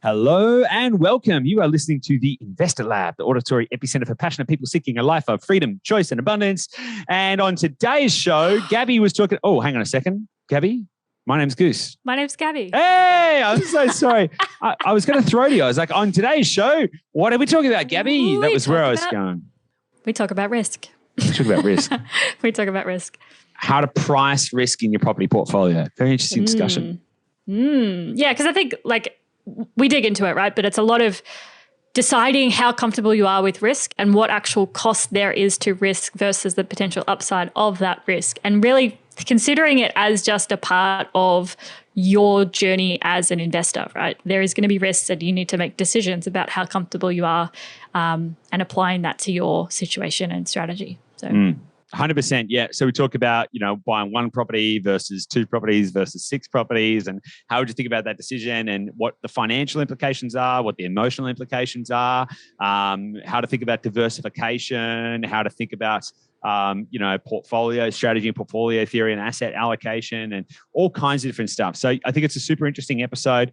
Hello and welcome. You are listening to the Investor Lab, the auditory epicenter for passionate people seeking a life of freedom, choice, and abundance. And on today's show, Gabby was talking. Oh, hang on a second. Gabby, my name's Goose. My name's Gabby. Hey, I'm so sorry. I was going to throw to you. I was like, on today's show, what are we talking about, Gabby? That was where I was going. We talk about risk. We talk about risk. We talk about risk. How to price risk in your property portfolio. Very interesting discussion. Yeah, because I think we dig into it, right? But it's a lot of deciding how comfortable you are with risk and what actual cost there is to risk versus the potential upside of that risk, and really considering it as just a part of your journey as an investor, right? There is going to be risks and you need to make decisions about how comfortable you are and applying that to your situation and strategy. So. 100%. Yeah. So we talk about, buying one property versus two properties versus six properties, and how would you think about that decision and what the financial implications are, what the emotional implications are, how to think about diversification, how to think about, portfolio strategy and portfolio theory and asset allocation and all kinds of different stuff. So I think it's a super interesting episode,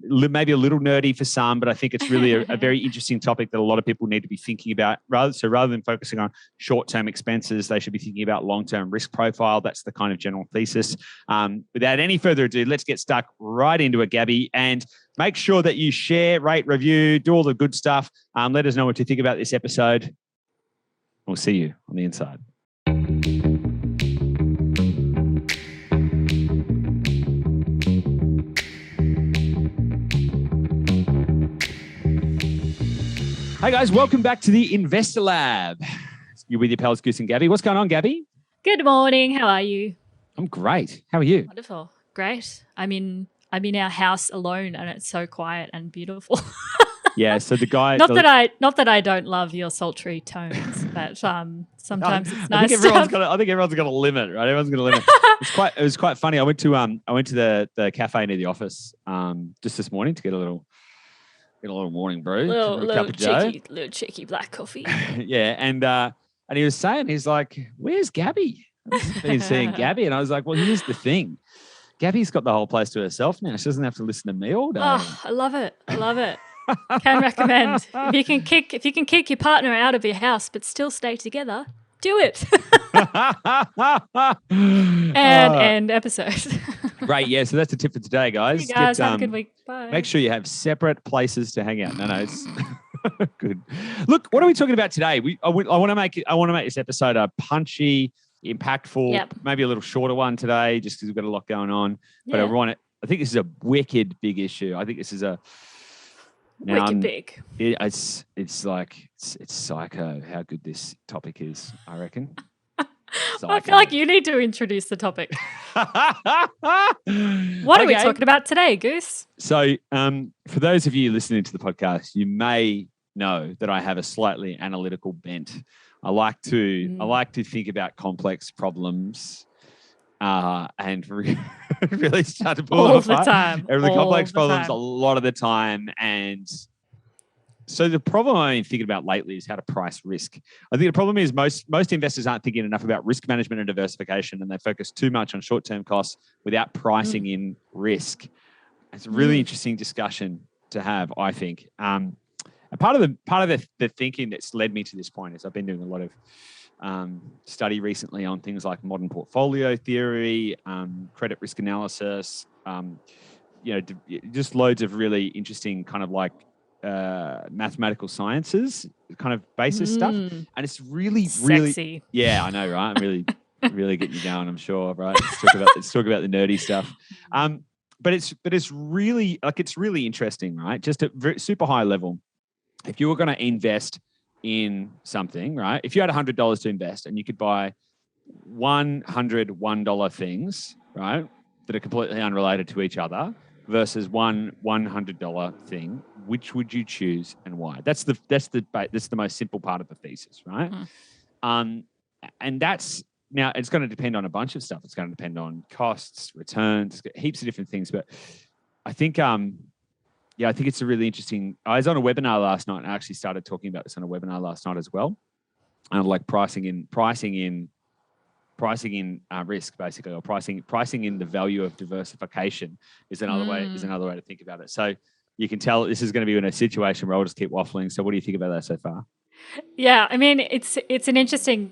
maybe a little nerdy for some, but I think it's really a very interesting topic that a lot of people need to be thinking about. Rather than focusing on short-term expenses, they should be thinking about long-term risk profile. That's the kind of general thesis. Without any further ado, let's get stuck right into it, Gabby, and make sure that you share, rate, review, do all the good stuff. Let us know what you think about this episode. We'll see you on the inside. Hey guys, welcome back to the Investor Lab. You're with your pals Goose and Gabby. What's going on, Gabby? Good morning. How are you? I'm great. How are you? Wonderful. Great. I'm in our house alone and it's so quiet and beautiful. Yeah, so the guy. Not that I don't love your sultry tones, but sometimes it's nice. I think everyone's got a limit, right? Everyone's got a limit. It was quite funny. I went to the cafe near the office just this morning to get a little morning brew, little cheeky black coffee. Yeah, and he was saying, he's like, "Where's Gabby?" I've been seeing Gabby, and I was like, "Well, here's the thing. Gabby's got the whole place to herself now. She doesn't have to listen to me all day." Oh, I love it. Can recommend. If you can kick your partner out of your house but still stay together, do it. End episode. Great, yeah. So that's the tip for today, guys. You guys have a good week. Bye. Make sure you have separate places to hang out. No, it's good. Look, what are we talking about today? I want to make this episode a punchy, impactful, maybe a little shorter one today, just because we've got a lot going on. But I think this is a wicked big issue. I think this is a wicked big. It's psycho how good this topic is, I reckon. I feel like you need to introduce the topic. What are we talking about today, Goose? So for those of you listening to the podcast, you may know that I have a slightly analytical bent. I like to think about complex problems and really start to pull all the time. Really complex problems a lot of the time. And so the problem I've been thinking about lately is how to price risk. I think the problem is most investors aren't thinking enough about risk management and diversification, and they focus too much on short-term costs without pricing in risk. It's a really interesting discussion to have, I think. And part of the thinking that's led me to this point is I've been doing a lot of study recently on things like modern portfolio theory, credit risk analysis, just loads of really interesting kind of like mathematical sciences kind of basis stuff. And it's really sexy. Yeah, I know, right? I'm really getting you going, I'm sure, right? Let's talk about the nerdy stuff. But it's really interesting, right? Just at super high level. If you were going to invest in something, right? If you had $100 to invest and you could buy 100 $1 things, right, that are completely unrelated to each other versus one $100 thing, which would you choose and why? That's the most simple part of the thesis, right? And that's now it's going to depend on a bunch of stuff. It's going to depend on costs, returns, heaps of different things. But I think I think it's a really interesting. I was on a webinar last night and I actually started talking about this on a webinar last night as well. And like pricing in risk, basically, or pricing in the value of diversification is another way to think about it. So you can tell this is going to be in a situation where I'll just keep waffling. So what do you think about that so far? Yeah, I mean, it's an interesting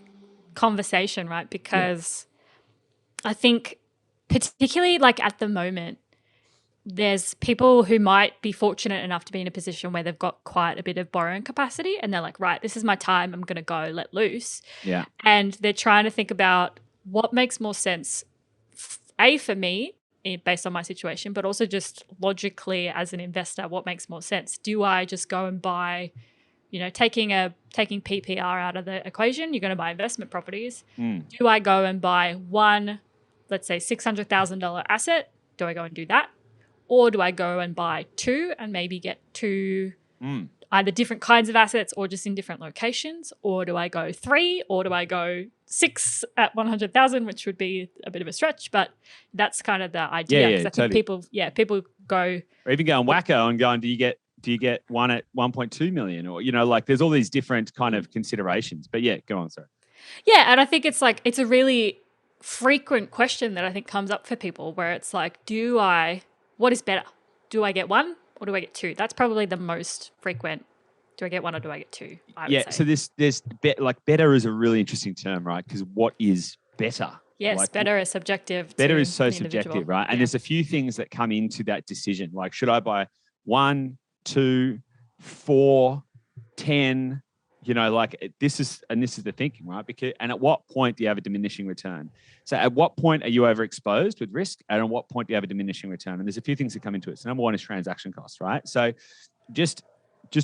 conversation, right? Because I think particularly like at the moment, there's people who might be fortunate enough to be in a position where they've got quite a bit of borrowing capacity and they're like, right, this is my time. I'm going to go let loose. Yeah. And they're trying to think about what makes more sense, for me, based on my situation, but also just logically as an investor, what makes more sense? Do I just go and buy, taking PPR out of the equation, you're going to buy investment properties. Do I go and buy one, let's say $600,000 asset? Do I go and do that? Or do I go and buy two and maybe get two either different kinds of assets or just in different locations? Or do I go three? Or do I go six at 100,000, which would be a bit of a stretch, but that's kind of the idea. Yeah, I think people go, or even going wacko and going, do you get one at 1.2 million? Or, like there's all these different kind of considerations. But yeah, go on, sorry. Yeah, and I think it's a really frequent question that I think comes up for people where it's like, what is better? Do I get one or do I get two? That's probably the most frequent. Do I get one or do I get two? I would say. So there's better is a really interesting term, right? Because what is better? Yes, better is subjective. Better is so subjective, right? And there's a few things that come into that decision. Like, should I buy 1, 2, 4, 10? This is the thinking, right? And at what point do you have a diminishing return? So at what point are you overexposed with risk? And at what point do you have a diminishing return? And there's a few things that come into it. So number one is transaction costs, right? So just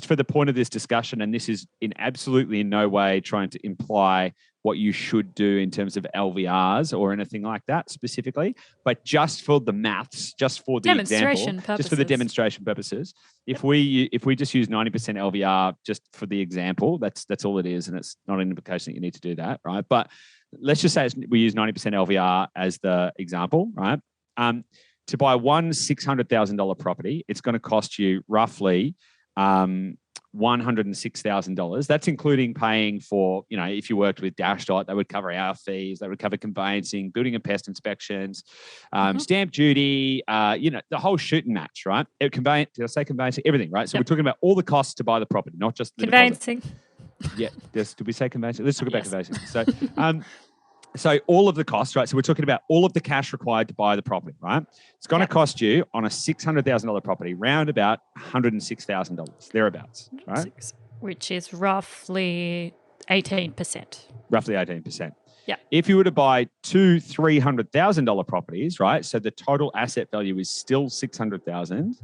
for the point of this discussion, and this is absolutely in no way trying to imply what you should do in terms of LVRs or anything like that specifically, but just for the maths, just for the example, just for the demonstration purposes, if we just use 90% LVR just for the example, that's all it is, and it's not an implication that you need to do that, right? But let's just say we use 90% LVR as the example, right? To buy one $600,000 property, it's going to cost you roughly $106,000. That's including paying for, if you worked with Dashdot, they would cover our fees, they would cover conveyancing, building and pest inspections, stamp duty, the whole shoot and match, right? Did I say conveyancing? Everything, right? So we're talking about all the costs to buy the property, not just the conveyancing. Deposit. Yeah, did we say conveyancing? Let's talk about conveyancing. So all of the costs, right? So we're talking about all of the cash required to buy the property, right? It's going to cost you on a $600,000 property, round about $106,000, thereabouts, right? Which is roughly 18%. Roughly 18%. Yeah. If you were to buy two $300,000 properties, right? So the total asset value is still $600,000.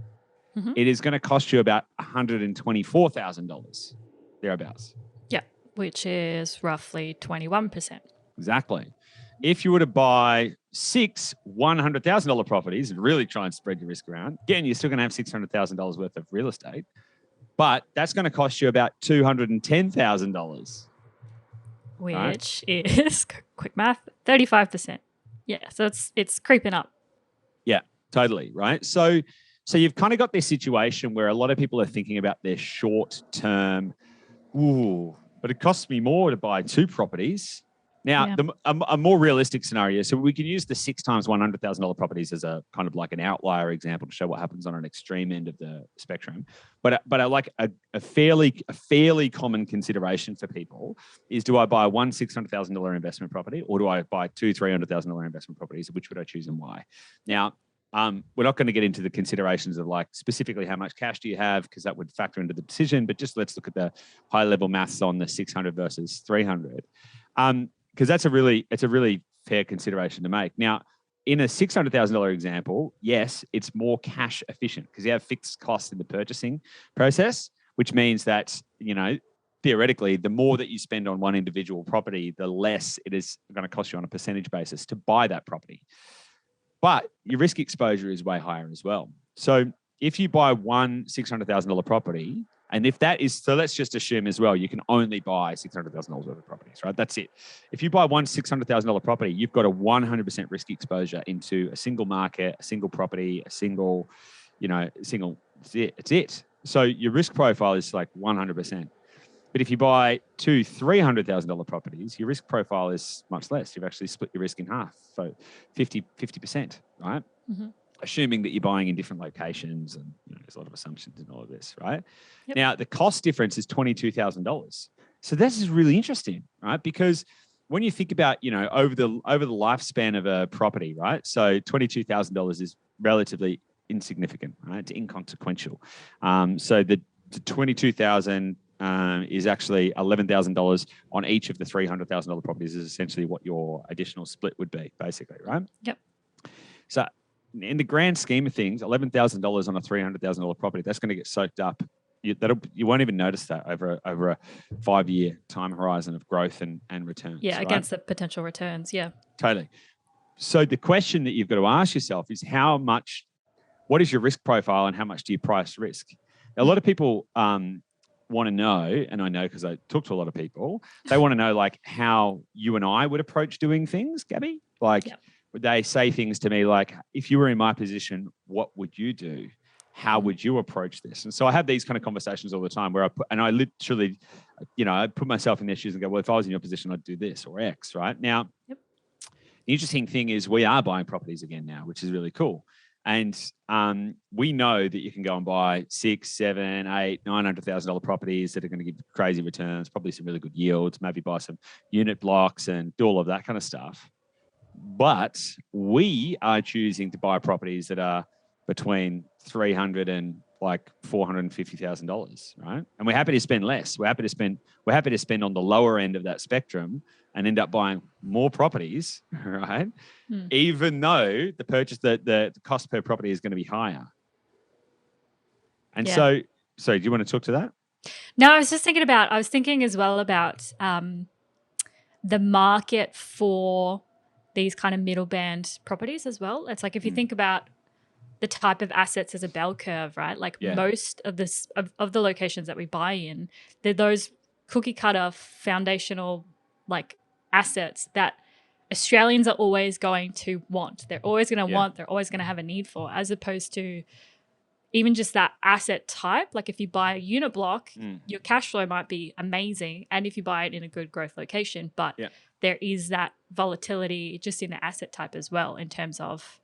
It is going to cost you about $124,000, thereabouts. Yeah, which is roughly 21%. Exactly. If you were to buy six $100,000 properties and really try and spread your risk around, again, you're still going to have $600,000 worth of real estate, but that's going to cost you about $210,000. Which is, quick math, 35%. Yeah, so it's creeping up. Yeah, totally, right? So you've kind of got this situation where a lot of people are thinking about their short-term, but it costs me more to buy two properties. Now, a more realistic scenario, so we can use the 6 times $100,000 properties as a kind of like an outlier example to show what happens on an extreme end of the spectrum. But I like a fairly common consideration for people is, do I buy one $600,000 investment property, or do I buy two $300,000 investment properties? Which would I choose and why? Now, we're not going to get into the considerations of like specifically how much cash do you have, because that would factor into the decision. But just let's look at the high level maths on the 600 versus 300. Because it's a really fair consideration to make. Now, in a $600,000 example, yes, it's more cash efficient because you have fixed costs in the purchasing process, which means that, theoretically, the more that you spend on one individual property, the less it is going to cost you on a percentage basis to buy that property. But your risk exposure is way higher as well. So if you buy one $600,000 property, and if that is, so let's just assume as well, you can only buy $600,000 worth of properties, right? That's it. If you buy one $600,000 property, you've got a 100% risk exposure into a single market, a single property, it's it. So your risk profile is like 100%. But if you buy two $300,000 properties, your risk profile is much less. You've actually split your risk in half. So 50%, right? assuming that you're buying in different locations, and there's a lot of assumptions in all of this, right? Yep. Now, the cost difference is $22,000. So this is really interesting, right? Because when you think about, over the lifespan of a property, right? So $22,000 is relatively insignificant, right? It's inconsequential. So the 22,000 is actually $11,000 on each of the $300,000 properties is essentially what your additional split would be, basically, right? Yep. So in the grand scheme of things, $11,000 on a $300,000 property, that's going to get soaked up. You won't even notice that over a 5-year time horizon of growth and returns. Yeah, right? against the potential returns. Yeah. Totally. So the question that you've got to ask yourself is what is your risk profile and how much do you price risk? A lot of people want to know, and I know because I talk to a lot of people, they want to know like how you and I would approach doing things, Gabby. Like, would they say things to me like, if you were in my position, what would you do? How would you approach this? And so I have these kind of conversations all the time where I literally, I put myself in their shoes and go, well, if I was in your position, I'd do this or X, right? Now, the interesting thing is we are buying properties again now, which is really cool. And we know that you can go and buy $600,000, $700,000, $800,000, $900,000 properties that are going to give crazy returns, probably some really good yields, maybe buy some unit blocks and do all of that kind of stuff. But we are choosing to buy properties that are between $300,000 and like $450,000, right? And we're happy to spend less. We're happy to spend on the lower end of that spectrum and end up buying more properties, right? Even though the cost per property is going to be higher. And so do you want to talk to that? No, I was thinking as well about the market for these kind of middle band properties as well. It's like if you think about the type of assets as a bell curve, right? Like most of this of the locations that we buy in, they're those cookie cutter foundational like assets that Australians are always going to want. They're always going to want, they're always going to have a need for, as opposed to even just that asset type. Like if you buy a unit block, your cash flow might be amazing. And if you buy it in a good growth location, but there is that volatility just in the asset type as well, in terms of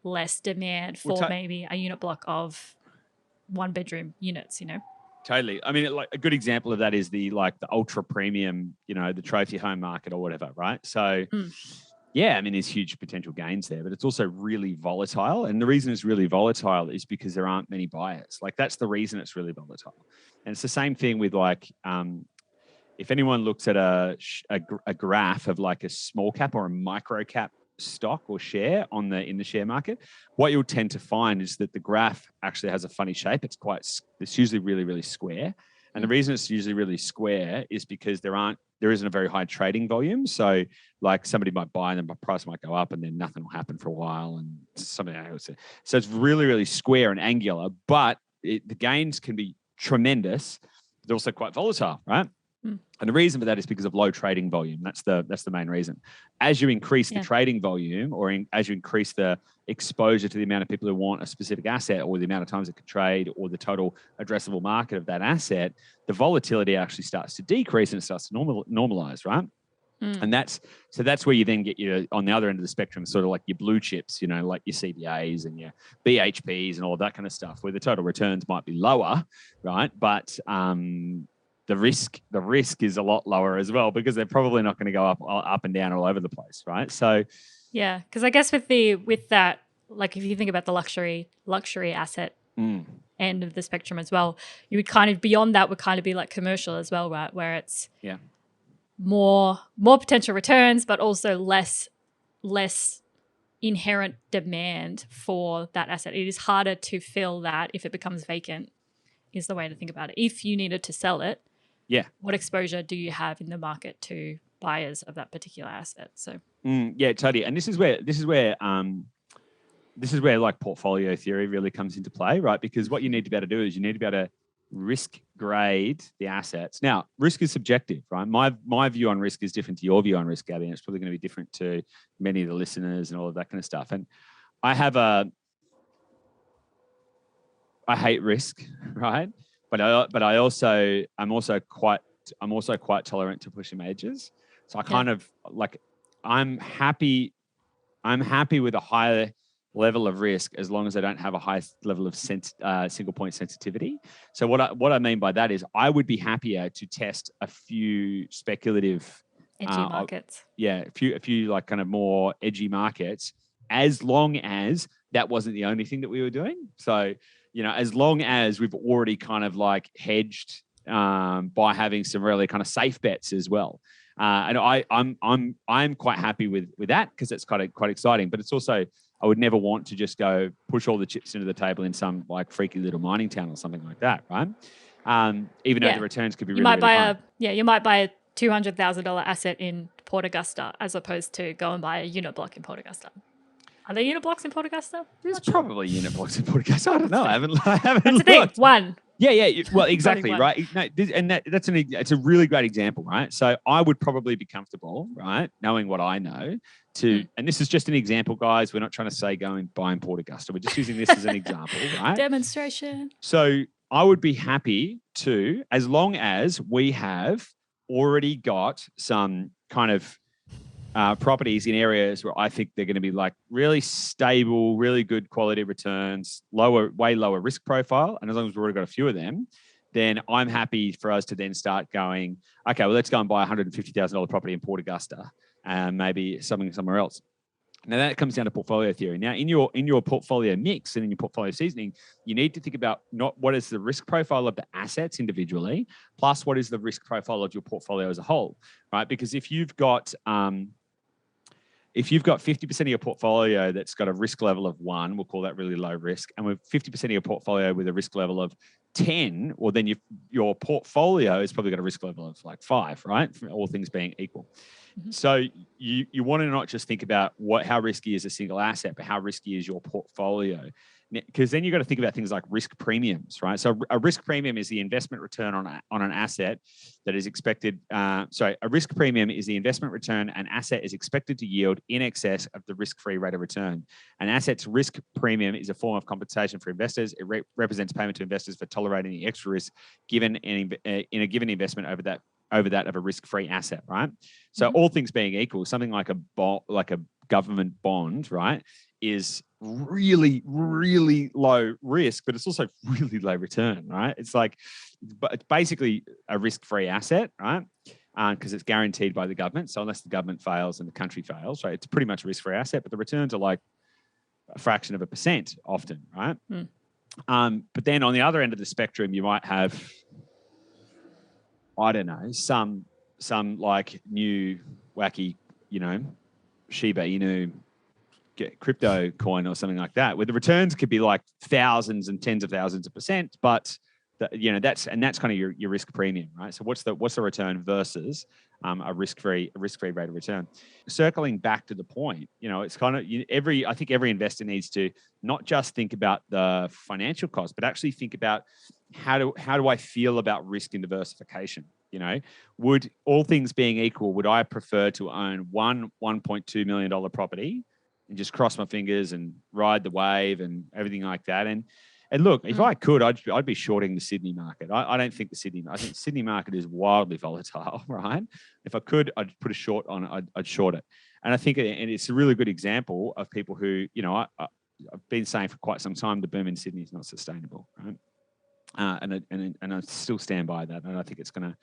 less demand for maybe a unit block of 1-bedroom units, Totally. I mean, like a good example of that is the ultra premium, the trophy home market or whatever, right? So I mean, there's huge potential gains there, but it's also really volatile. And the reason it's really volatile is because there aren't many buyers. Like that's the reason it's really volatile. And it's the same thing with if anyone looks at a graph of like a small cap or a micro cap stock or share in the share market, what you'll tend to find is that the graph actually has a funny shape. It's usually really, really square. And the reason it's usually really square is because there isn't a very high trading volume. So like somebody might buy and then the price might go up and then nothing will happen for a while and something else. So it's really, really square and angular, but the gains can be tremendous. They're also quite volatile, right? And the reason for that is because of low trading volume. That's the main reason. As you increase the trading volume, or as you increase the exposure to the amount of people who want a specific asset, or the amount of times it could trade, or the total addressable market of that asset, the volatility actually starts to decrease and it starts to normalize, right? And that's where you then get on the other end of the spectrum, sort of like your blue chips, like your CBAs and your BHPs and all of that kind of stuff, where the total returns might be lower, right? But the risk is a lot lower as well, because they're probably not going to go up and down all over the place, right? So yeah, because I guess with that, like if you think about the luxury asset end of the spectrum as well, you would kind of beyond that would kind of be like commercial as well, right? Where it's more potential returns, but also less inherent demand for that asset. It is harder to fill that if it becomes vacant, is the way to think about it. If you needed to sell it, what exposure do you have in the market to buyers of that particular asset? So totally. And this is where like portfolio theory really comes into play, right? Because what you need to be able to do is you need to be able to risk grade the assets. Now, risk is subjective, right? My view on risk is different to your view on risk, Gabby, and it's probably going to be different to many of the listeners and all of that kind of stuff. And I hate risk, right? But I'm also quite tolerant to pushing edges. So I kind of like I'm happy with a higher level of risk as long as they don't have a high level of single point sensitivity. So what I mean by that is I would be happier to test a few speculative edgy markets. A few like kind of more edgy markets, as long as that wasn't the only thing that we were doing. So, as long as we've already kind of like hedged by having some really kind of safe bets as well. And I'm quite happy with that, because it's quite exciting. But it's also, I would never want to just go push all the chips into the table in some like freaky little mining town or something like that, right? Even though the returns could be you might buy a $200,000 asset in Port Augusta as opposed to go and buy a unit block in Port Augusta. Are there unit blocks in Port Augusta? There's probably unit blocks in Port Augusta. I don't know. I haven't That's the looked. Thing. One. Yeah. Well, exactly, right? No, it's a really great example, right? So I would probably be comfortable, right, knowing what I know, and this is just an example, guys. We're not trying to say go and buy in Port Augusta. We're just using this as an example, right? Demonstration. So I would be happy to, as long as we have already got some kind of properties in areas where I think they're going to be like really stable, really good quality returns, way lower risk profile. And as long as we've already got a few of them, then I'm happy for us to then start going, okay, well, let's go and buy a $150,000 property in Port Augusta and maybe something somewhere else. Now that comes down to portfolio theory. Now in your portfolio mix and in your portfolio seasoning, you need to think about not what is the risk profile of the assets individually, plus what is the risk profile of your portfolio as a whole, right? Because if you've got 50% of your portfolio that's got a risk level of 1, we'll call that really low risk, and with 50% of your portfolio with a risk level of 10, well, then your portfolio is probably got a risk level of like 5, right? All things being equal. Mm-hmm. So you want to not just think about how risky is a single asset, but how risky is your portfolio. Because then you've got to think about things like risk premiums, right? So a risk premium is the investment return on an asset that is expected. A risk premium is the investment return an asset is expected to yield in excess of the risk-free rate of return. An asset's risk premium is a form of compensation for investors. It represents payment to investors for tolerating the extra risk given in a given investment over that of a risk-free asset, right? So all things being equal, something like a government bond, right, is really, really low risk, but it's also really low return, right? It's basically a risk-free asset, right? Because it's guaranteed by the government. So unless the government fails and the country fails, right, it's pretty much a risk-free asset, but the returns are like a fraction of a percent often, right? But then on the other end of the spectrum, you might have, I don't know, some like new wacky, Shiba Inu crypto coin or something like that, where the returns could be like thousands and tens of thousands of percent, but that's kind of your risk premium, right? So what's the return versus a risk-free rate of return? Circling back to the point, it's kind of I think every investor needs to not just think about the financial cost, but actually think about how do I feel about risk and diversification? Would all things being equal, would I prefer to own one $1.2 million property and just cross my fingers and ride the wave and everything like that? And look, if I could, I'd be shorting the Sydney market. I don't think I think the Sydney market is wildly volatile, right? If I could, I'd put a short on it. I'd short it. And I think, and it's a really good example of people who, I've been saying for quite some time, the boom in Sydney is not sustainable, right? And I still stand by that. And I think it's gonna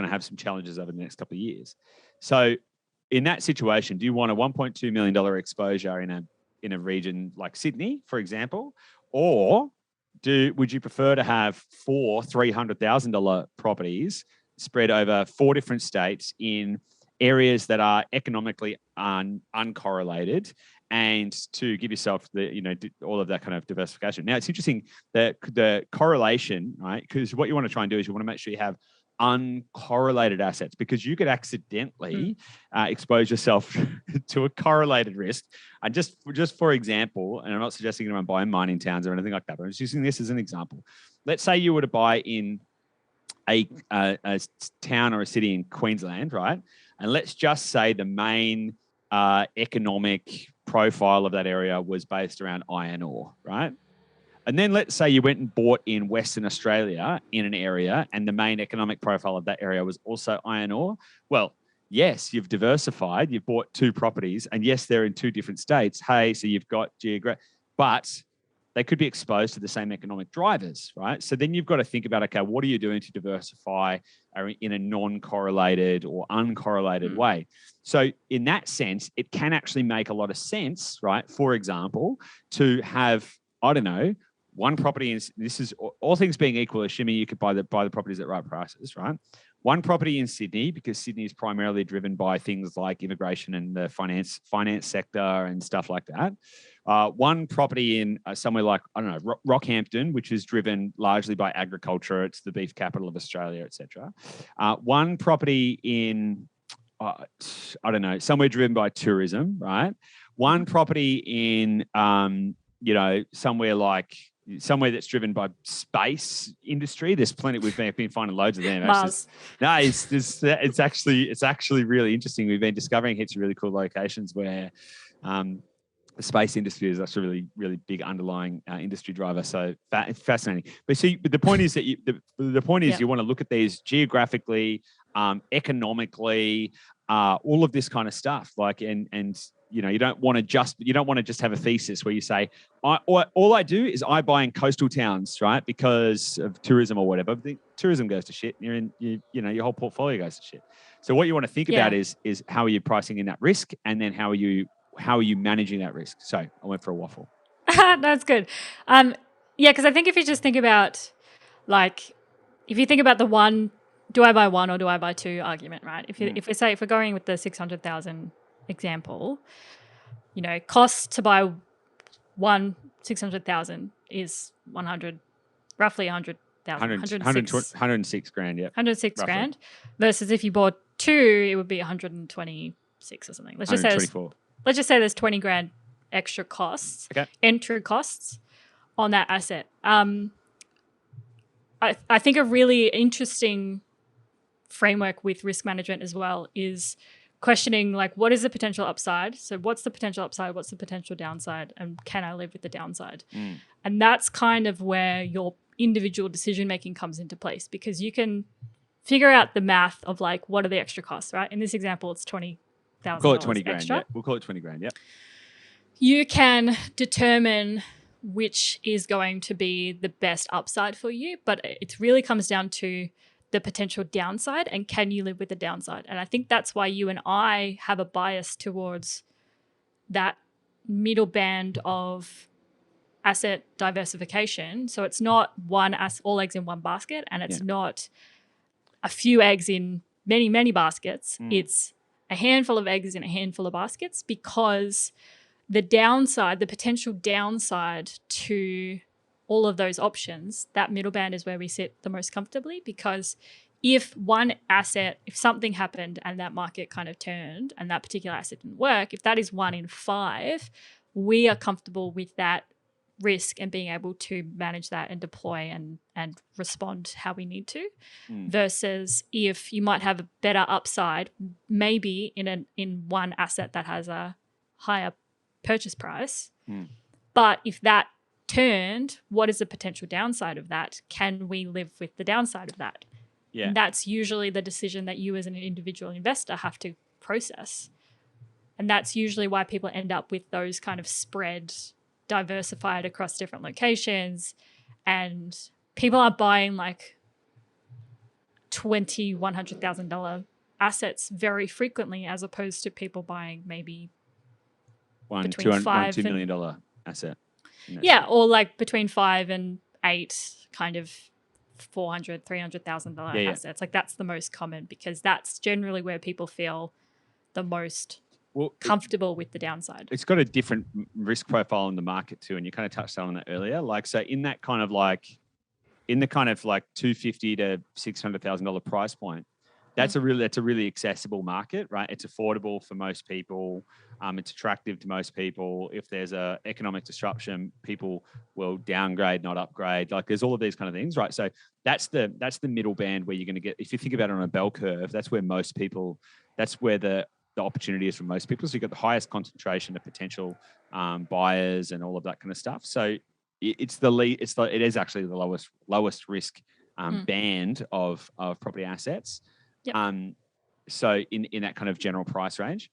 have some challenges over the next couple of years. So in that situation, do you want a $1.2 million exposure in a region like Sydney, for example, or would you prefer to have 4 $300,000 properties spread over 4 different states in areas that are economically uncorrelated, and to give yourself all of that kind of diversification? Now, it's interesting that the correlation, right? Because what you want to try and do is you want to make sure you have uncorrelated assets, because you could accidentally expose yourself to a correlated risk. And just for example, and I'm not suggesting anyone buy in mining towns or anything like that, but I'm just using this as an example. Let's say you were to buy in a town or a city in Queensland, right? And let's just say the main economic profile of that area was based around iron ore, right? And then let's say you went and bought in Western Australia in an area, and the main economic profile of that area was also iron ore. Well, yes, you've diversified. You've bought 2 properties, and yes, they're in 2 different states. Hey, so you've got but they could be exposed to the same economic drivers, right? So then you've got to think about, okay, what are you doing to diversify in a non-correlated or uncorrelated way? So in that sense, it can actually make a lot of sense, right? For example, to have, I don't know, one property, this is all things being equal, assuming you could buy the properties at right prices, right? One property in Sydney, because Sydney is primarily driven by things like immigration and the finance sector and stuff like that. One property in somewhere like, I don't know, Rockhampton, which is driven largely by agriculture. It's the beef capital of Australia, etc. One property in, I don't know, somewhere driven by tourism, right? One property in, somewhere that's driven by space industry. There's plenty. We've been finding loads of them. Mars. It's actually really interesting. We've been discovering heaps of really cool locations where the space industry is actually a really, really big underlying industry driver. So it's fascinating. But the point is that you want to look at these geographically, economically, all of this kind of stuff. You don't want to just have a thesis where you say, all I do is I buy in coastal towns, right? Because of tourism or whatever. The tourism goes to shit. Your whole portfolio goes to shit. So what you want to think about is how are you pricing in that risk, and then how are you managing that risk? So I went for a waffle. That's good. Because I think if you just think about, if you think about the one, do I buy one or do I buy two argument, right? If we're going with the 600,000 example, cost to buy one 600,000 is roughly 100,000, 106 grand, yeah. 106 roughly. Grand versus if you bought two, it would be 126 or something. Let's just say there's 20 grand extra costs, entry costs on that asset. I think a really interesting framework with risk management as well is questioning, what is the potential upside? So what's the potential upside? What's the potential downside? And can I live with the downside? And that's kind of where your individual decision-making comes into place, because you can figure out the math of what are the extra costs, right? In this example, it's $20,000 extra. Call it 20 grand, yeah. We'll call it 20 grand, yeah. You can determine which is going to be the best upside for you, but it really comes down to the potential downside and can you live with the downside? And I think that's why you and I have a bias towards that middle band of asset diversification. So it's not all eggs in one basket, and it's not a few eggs in many, many baskets. It's a handful of eggs in a handful of baskets, because the potential downside to all of those options, that middle band is where we sit the most comfortably, because if something happened and that market kind of turned and that particular asset didn't work, if that is 1 in 5, we are comfortable with that risk and being able to manage that and deploy and respond how we need to, versus if you might have a better upside, maybe in one asset that has a higher purchase price. But if that turned, what is the potential downside of that? Can we live with the downside of that? Yeah. And that's usually the decision that you as an individual investor have to process. And that's usually why people end up with those kind of spread diversified across different locations. And people are buying $20,000, $100,000 assets very frequently, as opposed to people buying maybe between $2 million asset. Yeah, or between 5 and 8, kind of $400,000, $300,000 assets. That's the most common, because that's generally where people feel the most comfortable with the downside. It's got a different risk profile in the market too, and you kind of touched on that earlier. So in that kind of in the kind of $250,000 to $600,000 price point, that's a really accessible market, right? It's affordable for most people. It's attractive to most people. If there's a economic disruption, people will downgrade, not upgrade. There's all of these kind of things, right? So that's the middle band where you're going to get, if you think about it on a bell curve, that's where the opportunity is for most people. So you've got the highest concentration of potential buyers and all of that kind of stuff. So it is actually the lowest risk band of property assets. Yep. So in that kind of general price range.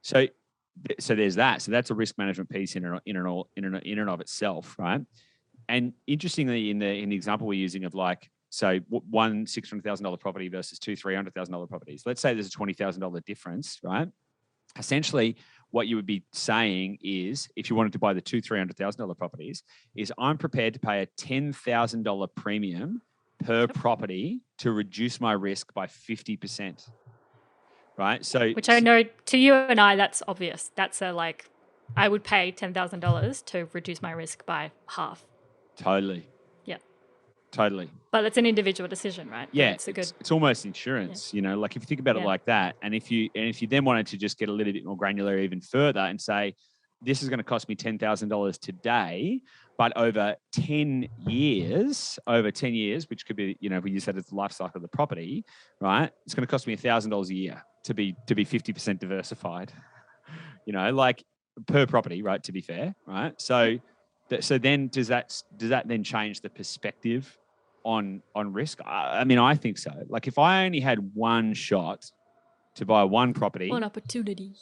So so there's that. So that's a risk management piece in and of itself, right? And interestingly, in the example we're using of like, so one $600,000 property versus two $300,000 properties. Let's say there's a $20,000 difference, right? Essentially, what you would be saying is, if you wanted to buy the two $300,000 properties, is I'm prepared to pay a $10,000 premium per property to reduce my risk by 50%. Right. So, which I know to you and I, that's obvious. That's I would pay $10,000 to reduce my risk by half. Totally. Yeah. Totally. But it's an individual decision, right? Yeah. It's almost insurance, like if you think about it like that, and if you then wanted to just get a little bit more granular even further and say, this is going to cost me $10,000 today, but over 10 years, which could be, if we use that as the life cycle of the property, right? It's going to cost me $1,000 a year to be 50% diversified, like per property, right? To be fair, right? So then does that then change the perspective on risk? I mean, I think so. Like if I only had one shot to buy one property, one opportunity.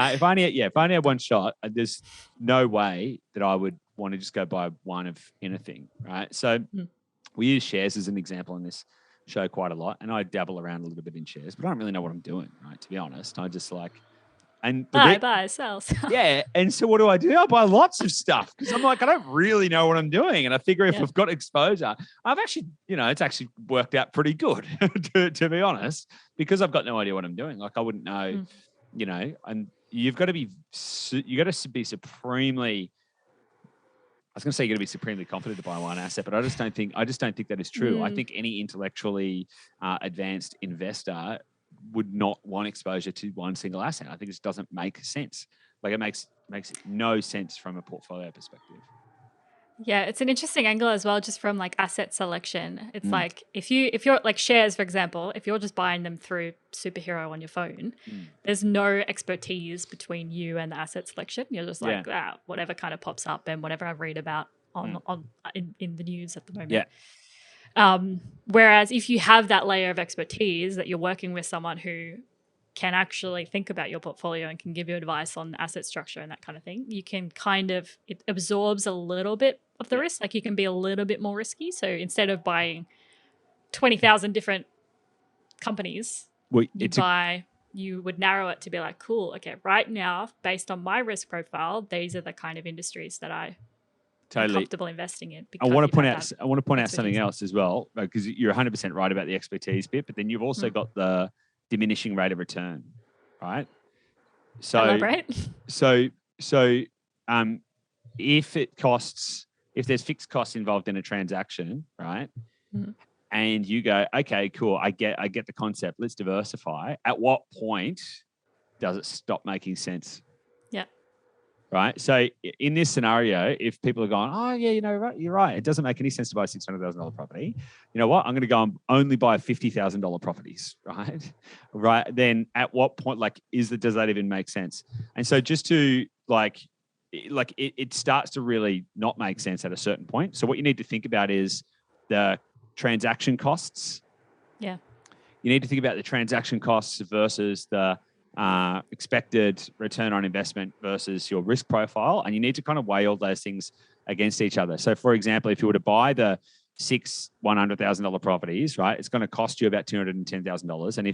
If I only had one shot, there's no way that I would want to just go buy one of anything, right? So we use shares as an example in this show quite a lot, and I dabble around a little bit in shares, but I don't really know what I'm doing, right? To be honest, I just buy, sell. Yeah, and so what do? I buy lots of stuff because I'm like, I don't really know what I'm doing, and I figure if I've got exposure, I've actually, it's actually worked out pretty good, to be honest, because I've got no idea what I'm doing. Like I wouldn't know, and you've got to be supremely. I was going to say you got to be supremely confident to buy one asset, but I just don't think that is true. I think any intellectually advanced investor would not want exposure to one single asset. I think it just doesn't make sense. Like it makes no sense from a portfolio perspective. Yeah, it's an interesting angle as well, just from like asset selection. It's like if you're like shares, for example, if you're just buying them through Superhero on your phone, there's no expertise between you and the asset selection. You're just like, whatever kind of pops up and whatever I read about in the news at the moment. Yeah. Whereas if you have that layer of expertise that you're working with someone who can actually think about your portfolio and can give you advice on asset structure and that kind of thing, you can it absorbs a little bit of the risk. Like you can be a little bit more risky. So instead of buying 20,000 different companies, you would narrow it to be like, cool, okay, right now, based on my risk profile, these are the kind of industries that I'm comfortable investing in. I want to point out something else as well, because you're 100% right about the expertise bit, but then you've also got the diminishing rate of return, right? So, elaborate. So, if there's fixed costs involved in a transaction, right? And you go, okay, cool, I get the concept. Let's diversify. At what point does it stop making sense? Yeah. Right. So in this scenario, if people are going, oh yeah, you're right. It doesn't make any sense to buy a $600,000 property. You know what? I'm going to go and only buy $50,000 properties. Right. Right. Then at what point, does that even make sense? And so just to it starts to really not make sense at a certain point. So what you need to think about is the transaction costs. Yeah. You need to think about the transaction costs versus the expected return on investment versus your risk profile. And you need to kind of weigh all those things against each other. So for example, if you were to buy the six $100,000 properties, right, it's going to cost you about $210,000. And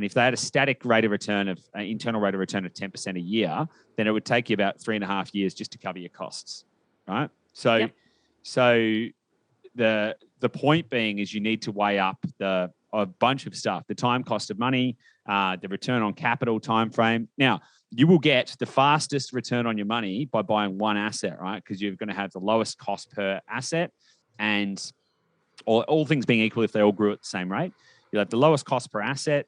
if they had a static rate of return of internal rate of return of 10% a year, then it would take you about 3.5 years just to cover your costs. Right. So the point being is you need to weigh up a bunch of stuff, the time cost of money, the return on capital time frame. Now, you will get the fastest return on your money by buying one asset, right? Because you're going to have the lowest cost per asset, and all things being equal, if they all grew at the same rate, you'll have the lowest cost per asset,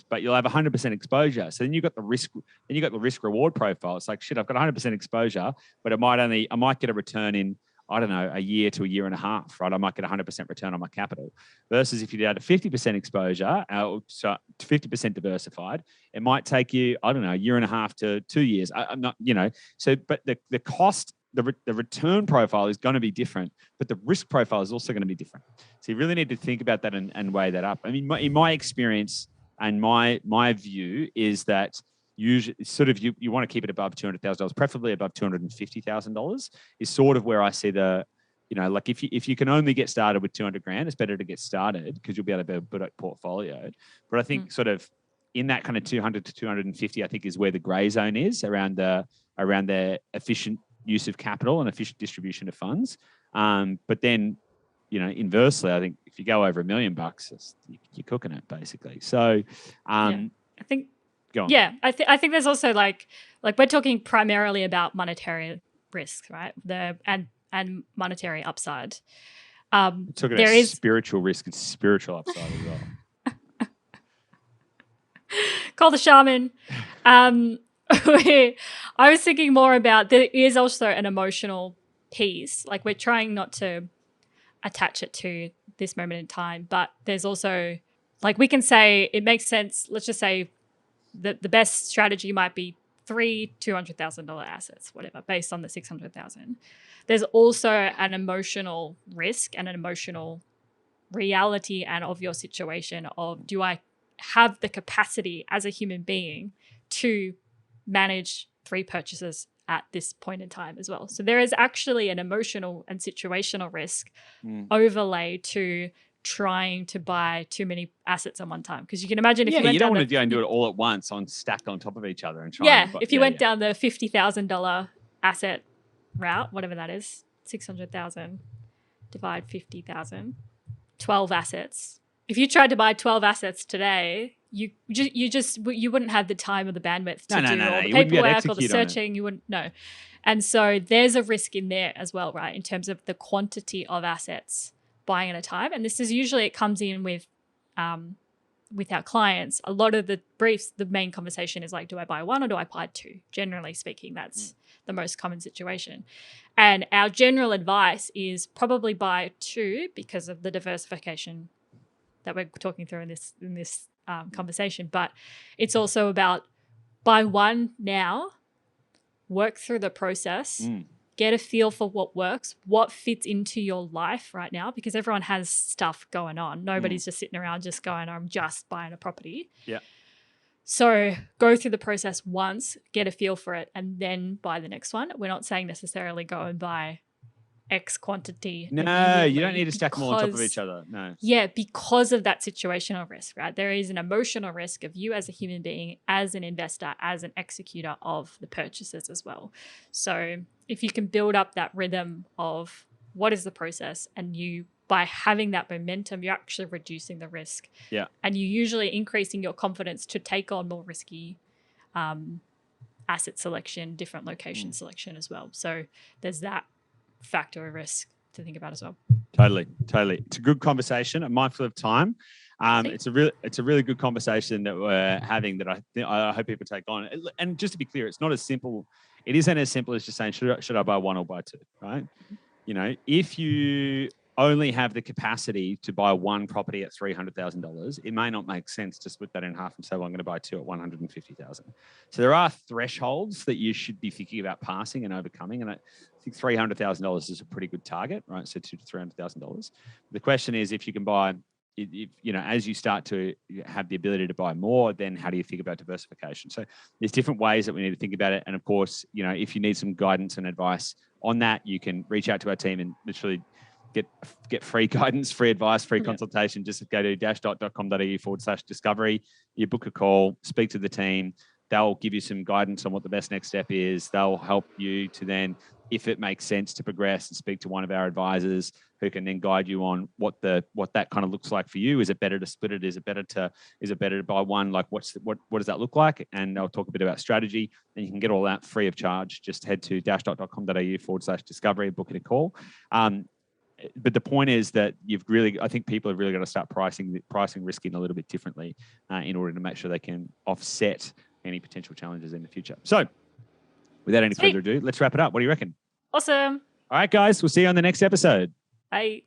but you'll have 100% exposure. So then you've got the risk. Then you got the risk reward profile. It's like, shit, I've got 100% exposure, but I might get a return in, I don't know, a year to a year and a half, right? I might get 100% return on my capital. Versus if you had a 50% exposure, so 50% diversified, it might take you, I don't know, a year and a half to 2 years. I'm not, so, but the cost, the return profile is going to be different, but the risk profile is also going to be different. So you really need to think about that and weigh that up. I mean, in my experience, And my view is that usually sort of you want to keep it above $200,000, preferably above $250,000 is sort of where I see the, like if you can only get started with 200 grand, it's better to get started because you'll be able to build a portfolio. But I think sort of in that kind of 200 to 250, I think is where the gray zone is around the efficient use of capital and efficient distribution of funds. But then, inversely, I think if you go over $1 million, you're cooking it basically. So, I think. Go on. Yeah, I think there's also like we're talking primarily about monetary risk, right? And monetary upside. Talking about spiritual risk and spiritual upside as well. Call the shaman. I was thinking more about there is also an emotional piece. Like we're trying not to attach it to this moment in time, but there's also like we can say it makes sense. Let's just say that the best strategy might be 3 $200,000 assets, whatever, based on the 600,000. There's also an emotional risk and an emotional reality and of your situation of do I have the capacity as a human being to manage 3 purchases at this point in time as well. So there is actually an emotional and situational risk overlay to trying to buy too many assets at one time. Because you can imagine if you don't want to go and do it all at once stacked on top of each other and try. Yeah, if you went down the $50,000 asset route, whatever that is, 600,000 divide 50,000, 12 assets. If you tried to buy 12 assets today, you wouldn't have the time or the bandwidth to do all the paperwork or the searching. You wouldn't know. And so there's a risk in there as well, right? In terms of the quantity of assets buying at a time. And this is usually, it comes in with our clients. A lot of the briefs, the main conversation is like, do I buy 1 or do I buy 2? Generally speaking, that's the most common situation. And our general advice is probably buy 2 because of the diversification that we're talking through in this conversation. But it's also about buy 1 now, work through the process, get a feel for what works, what fits into your life right now, because everyone has stuff going on. Nobody's just sitting around just going, I'm just buying a property. Yeah. So go through the process once, get a feel for it, and then buy the next one. We're not saying necessarily go and buy X quantity. No, you don't need to stack them all on top of each other. No. Yeah, because of that situational risk, right? There is an emotional risk of you as a human being, as an investor, as an executor of the purchases as well. So if you can build up that rhythm of what is the process, and you, by having that momentum, you're actually reducing the risk. Yeah. And you're usually increasing your confidence to take on more risky asset selection, different location selection as well. So there's that factor of risk to think about as well. Totally. It's a good conversation. I'm mindful of time. It's a really good conversation that we're having that I hope people take on. And just to be clear, it's not as simple. It isn't as simple as just saying should I buy 1 or buy 2, right? If you only have the capacity to buy 1 property at $300,000, it may not make sense to split that in half and say, well, I'm going to buy 2 at $150,000. So there are thresholds that you should be thinking about passing and overcoming. And I think $300,000 is a pretty good target, right? So $200,000 to $300,000. The question is, if you can buy, as you start to have the ability to buy more, then how do you think about diversification? So there's different ways that we need to think about it. And of course, if you need some guidance and advice on that, you can reach out to our team and literally get free guidance, free advice, free consultation. Just go to dashdot.com.au/discovery. You book a call, speak to the team. They'll give you some guidance on what the best next step is. They'll help you to then, if it makes sense, to progress and speak to one of our advisors who can then guide you on what that kind of looks like for you. Is it better to split it? Is it better to buy 1? Like what does that look like? And they'll talk a bit about strategy, and you can get all that free of charge. Just head to dashdot.com.au/discovery, book it a call. But the point is that I think people have really got to start pricing risk in a little bit differently in order to make sure they can offset any potential challenges in the future. So without any further ado, let's wrap it up. What do you reckon? Awesome. All right, guys, we'll see you on the next episode. Bye.